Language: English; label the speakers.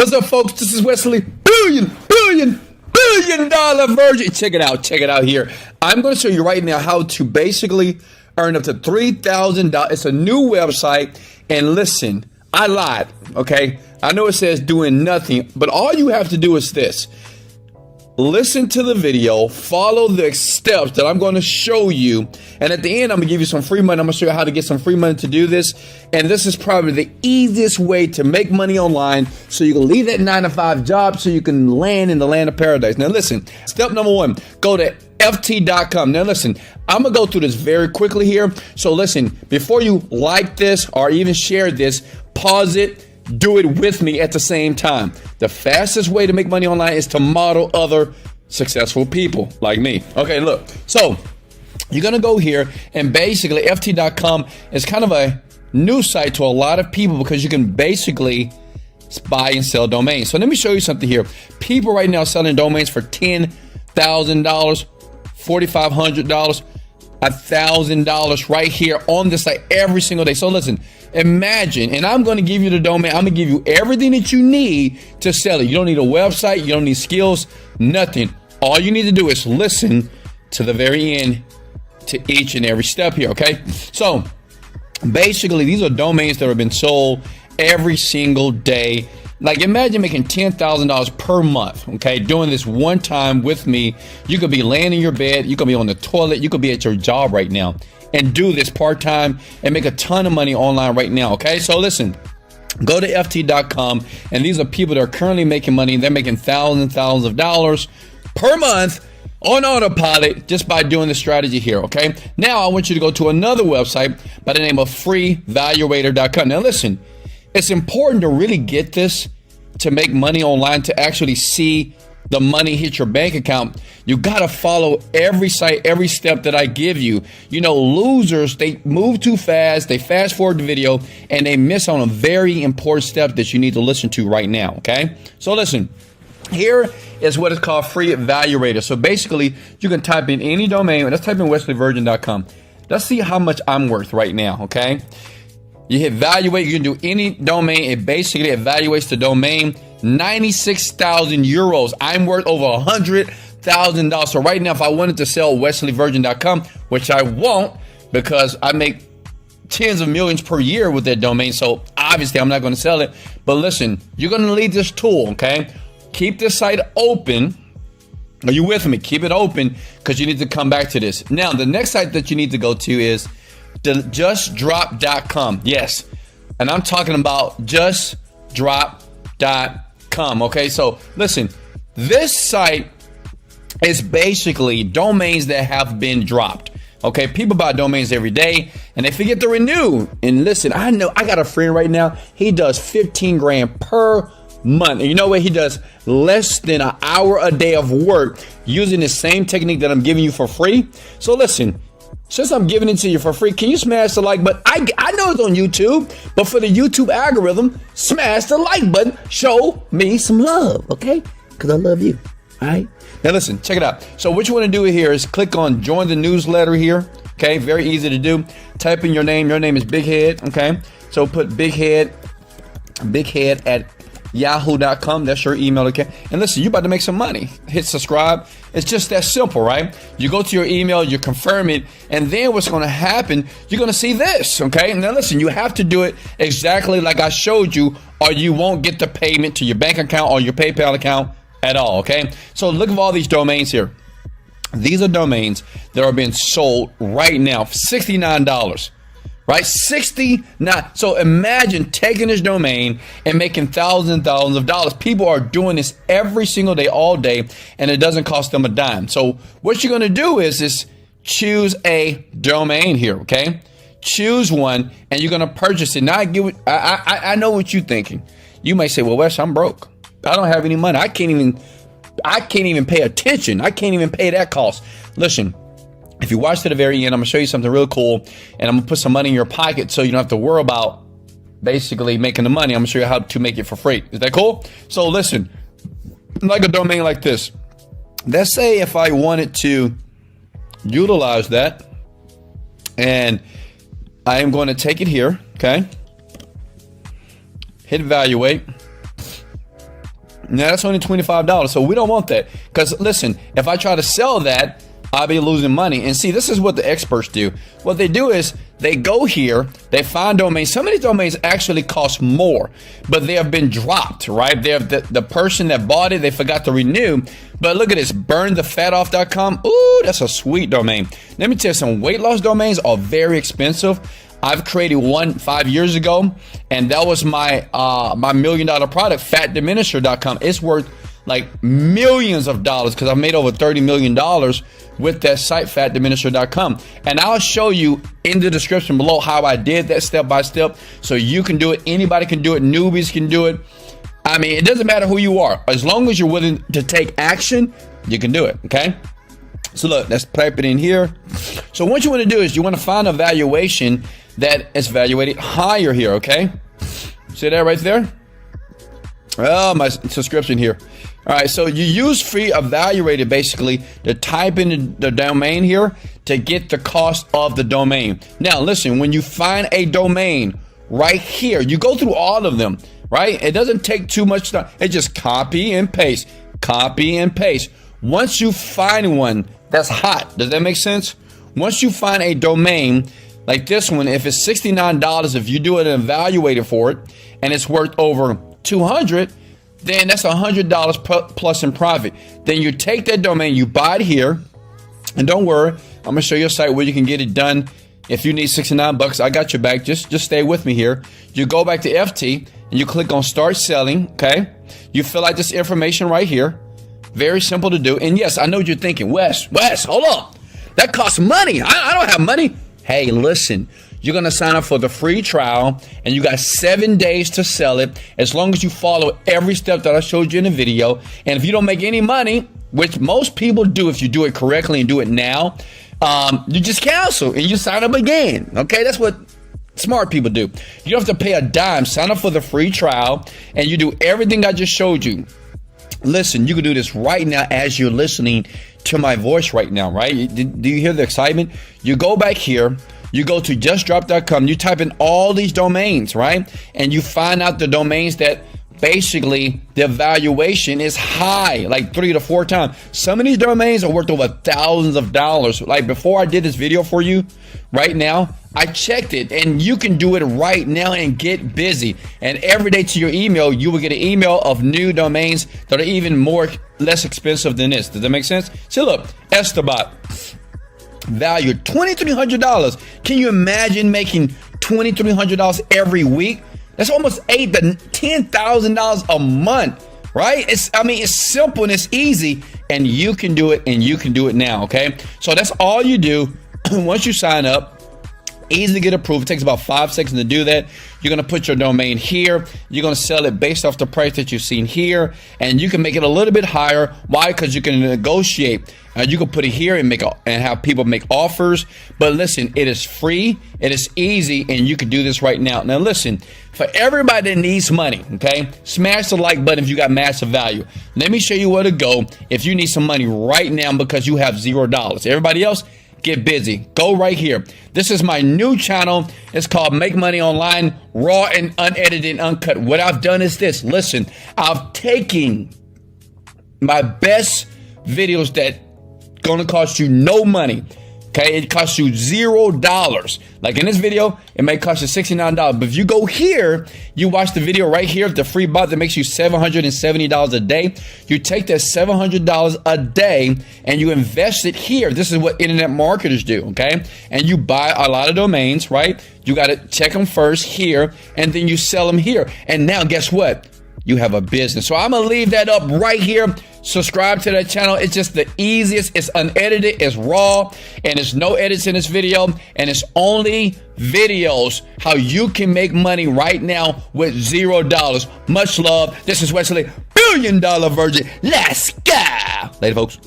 Speaker 1: What's up, folks? This is Wesley billion dollar virgin. Check it out here. I'm going to show you right now how to basically earn up to $3,000. It's a new website. And listen, I lied, okay? I know it says doing nothing, but all you have to do is this. Listen to the video, follow the steps that I'm going to show you, and at the end, I'm going to give you some free money. I'm going to show you how to get some free money to do this, and this is probably the easiest way to make money online so you can leave that 9-to-5 job so you can land in the land of paradise. Now listen, step number one, go to ft.com. Now listen, I'm going to go through this very quickly here, so listen, before you like this or even share this, pause it. Do it with me at the same time. The fastest way to make money online is to model other successful people like me. Okay, look. So you're going to go here, and basically ft.com is kind of a new site to a lot of people because you can basically buy and sell domains. So let me show you something here. People right now selling domains for $10,000, $4,500, $1,000 right here on this site every single day. So listen, imagine, and I'm going to give you the domain. I'm going to give you everything that you need to sell it. You don't need a website. You don't need skills, nothing. All you need to do is listen to the very end to each and every step here, okay? So basically, these are domains that have been sold every single day. Like imagine making $10,000 per month, okay? Doing this one time with me. You could be laying in your bed. You could be on the toilet. You could be at your job right now and do this part-time and make a ton of money online right now, okay? So listen, go to ft.com, and these are people that are currently making money. They're making thousands and thousands of dollars per month on AutoPilot just by doing the strategy here, okay? Now I want you to go to another website by the name of freevaluator.com. Now listen, it's important to really get this to make money online, to actually see the money hit your bank account. You got to follow every site, every step that I give you. You know, losers, they move too fast. They fast forward the video and they miss on a very important step that you need to listen to right now. Okay. So listen, here is what is called Free Evaluator. So basically you can type in any domain. Let's type in wesleyvirgin.com. Let's see how much I'm worth right now. Okay. You hit evaluate, you can do any domain. It basically evaluates the domain. 96,000 euros. I'm worth over $100,000. So right now, if I wanted to sell wesleyvirgin.com, which I won't because I make tens of millions per year with that domain. So obviously I'm not going to sell it. But listen, you're going to need this tool, okay? Keep this site open. Are you with me? Keep it open because you need to come back to this. Now, the next site that you need to go to is justdrop.com. Yes. And I'm talking about justdrop.com. Okay. So listen, this site is basically domains that have been dropped. Okay. People buy domains every day and they forget to renew. And listen, I know I got a friend right now. He does 15 grand per month. And you know what? He does less than an hour a day of work using the same technique that I'm giving you for free. So listen, since I'm giving it to you for free, can you smash the like button? I know it's on YouTube, but for the YouTube algorithm, smash the like button. Show me some love, okay? Because I love you, all right? Now listen, check it out. So what you want to do here is click on join the newsletter here, okay? Very easy to do. Type in your name. Your name is Big Head, okay? So put Big Head at yahoo.com. That's your email account. And listen, you're about to make some money. Hit subscribe. It's just that simple, right? You go to your email, you confirm it, and then what's going to happen, you're going to see this, okay? Now listen, you have to do it exactly like I showed you, or you won't get the payment to your bank account or your PayPal account at all, okay? So look at all these domains here. These are domains that are being sold right now for $69. Right? 69. So imagine taking this domain and making thousands and thousands of dollars. People are doing this every single day, all day, and it doesn't cost them a dime. So what you're going to do is choose a domain here, okay? Choose one, and you're going to purchase it. Now I know what you're thinking. You may say, well, Wes, I'm broke. I don't have any money. I can't even pay attention. I can't even pay that cost. Listen. If you watch to the very end, I'm going to show you something real cool, and I'm going to put some money in your pocket so you don't have to worry about basically making the money. I'm going to show you how to make it for free. Is that cool? So listen, like a domain like this. Let's say if I wanted to utilize that, and I am going to take it here, okay? Hit evaluate. Now that's only $25. So we don't want that. Because listen, if I try to sell that, I'll be losing money. And see, this is what the experts do. What they do is they go here, they find domains. Some of these domains actually cost more, but they have been dropped, right? They have the person that bought it, they forgot to renew. But look at this, burnthefatoff.com. Ooh, that's a sweet domain. Let me tell you, some weight loss domains are very expensive. I've created one 5 years ago, and that was my my $1 million product, fatdiminisher.com. It's worth like millions of dollars because I've made over $30 million with that site, fatdiminisher.com. And I'll show you in the description below how I did that step by step. So you can do it. Anybody can do it. Newbies can do it. I mean, it doesn't matter who you are. As long as you're willing to take action, you can do it. Okay. So look, let's type it in here. So what you want to do is you want to find a valuation that is valuated higher here. Okay. See that right there? Oh, my subscription here. All right, so you use free evaluator basically to type in the domain here to get the cost of the domain. Now, listen, when you find a domain right here, you go through all of them, right? It doesn't take too much time. It just copy and paste, copy and paste. Once you find one that's hot, does that make sense? Once you find a domain like this one, if it's $69, if you do an evaluator for it and it's worth over $200, then that's $100 plus in profit. Then you take that domain, you buy it here, and don't worry, I'm gonna show you a site where you can get it done. If you need $69, I got your back. Just stay with me here. You go back to FT and you click on Start Selling. Okay, you fill out this information right here. Very simple to do. And yes, I know what you're thinking, Wes, hold on, that costs money. I don't have money. Hey, listen. You're going to sign up for the free trial, and you got 7 days to sell it as long as you follow every step that I showed you in the video. And if you don't make any money, which most people do if you do it correctly and do it now, you just cancel and you sign up again. Okay, that's what smart people do. You don't have to pay a dime. Sign up for the free trial, and you do everything I just showed you. Listen, you can do this right now as you're listening to my voice right now, right? Do you hear the excitement? You go back here. You go to justdrop.com, you type in all these domains, right? And you find out the domains that basically the valuation is high, like 3 to 4 times. Some of these domains are worth over thousands of dollars. Like before I did this video for you, right now, I checked it, and you can do it right now and get busy. And every day to your email, you will get an email of new domains that are less expensive than this. Does that make sense? See, look, Estabot. Value $2,300. Can you imagine making $2,300 every week? That's almost $8,000 to $10,000 a month, right? It's simple and it's easy, and you can do it, and you can do it now. Okay, so that's all you do. Once you sign up, easy to get approved. It takes about 5 seconds to do that. You're going to put your domain here. You're going to sell it based off the price that you've seen here, and you can make it a little bit higher. Why? Because you can negotiate. You can put it here and have people make offers. But listen, it is free, it is easy, and you can do this right now. Now listen, for everybody that needs money, okay, smash the like button if you got massive value. Let me show you where to go if you need some money right now because you have $0. Everybody else, get busy. Go right here. This is my new channel. It's called Make Money Online, raw and unedited and uncut. What I've done is this. Listen, I've taken my best videos that gonna cost you no money. Okay, it costs you $0. Like in this video, it may cost you $69. But if you go here, you watch the video right here, the free bot that makes you $770 a day. You take that $700 a day and you invest it here. This is what internet marketers do, okay? And you buy a lot of domains, right? You got to check them first here, and then you sell them here. And now guess what? You have a business. So I'm going to leave that up right here. Subscribe to that channel. It's just the easiest. It's unedited, it's raw, and there's no edits in this video, and it's only videos how you can make money right now with $0. Much love. This is Wesley, $1 Billion Virgin. Let's go. Later, folks.